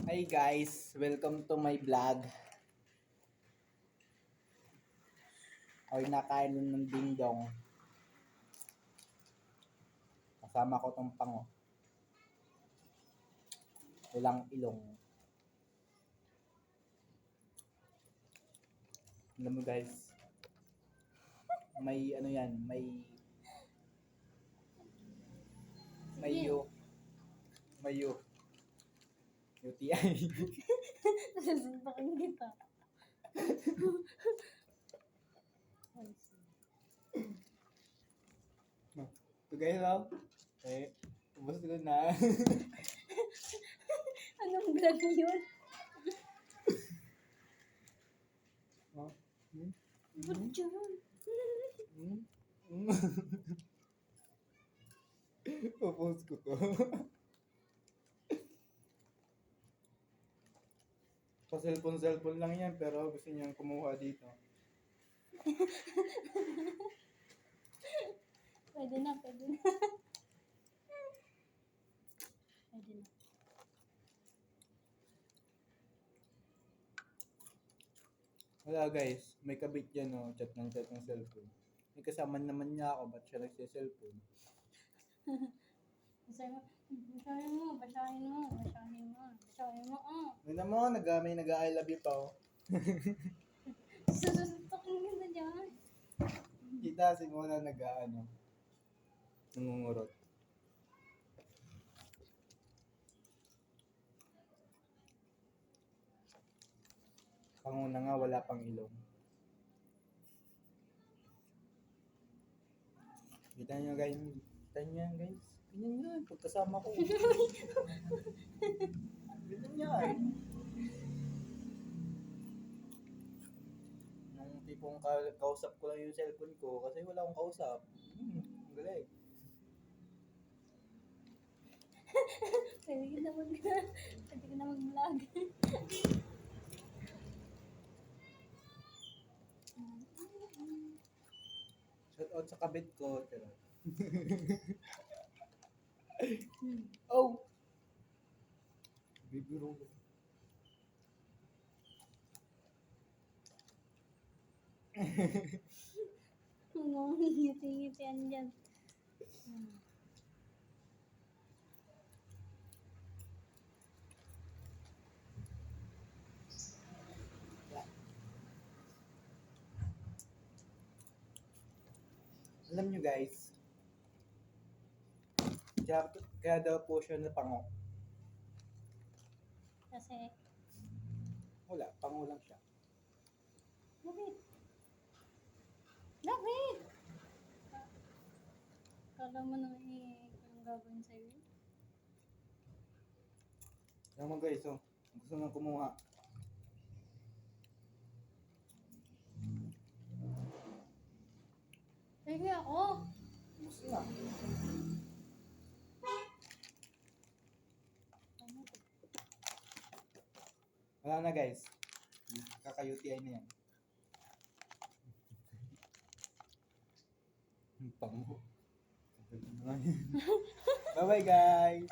Hi guys, welcome to my vlog. Ako'y nakain ng dingdong. Kasama ko tong pango. Walang ilong. Alam mo guys, may ano yan, may yu, UTI. Nasasuntakin kita. So guys, ubos ko na. Anong vlog yun? Oh, Ba't yun? Popost ko to. Pa-cellphone lang yan, pero gusto niyang kumuha dito. Pwede na. Pwede na. Wala guys, may kabit yan chat ng cellphone. May kasama naman niya ako, ba't siya nagsiselfone? Basahin mo. Tignan mo, may nag-I love you pa Susuntokin kita dyan. Kita si Mona nangungurot. Panguna nga, wala pang ilong. Kita nyo guys. Ganyan yan, pagkasama ko. Ganyan yan. Nung tipong kausap ko lang yung cellphone ko kasi wala akong kausap. Ang galing. Pwede ka na mag-vlog. Shout out sa kabit ko. Oh! Bibiro ko. Ngiti-ngitian dyan. Alam nyo guys, kaya daw po siya na pango. Kasi, Wala, pango lang siya. bakit? Kala mo nang ang gagawin sa'yo? Alam mo guys, gusto nang kumuha. Sige ako. Gusto na. Wala na guys. Kaka-UTI na yan. Pango. Bye bye guys.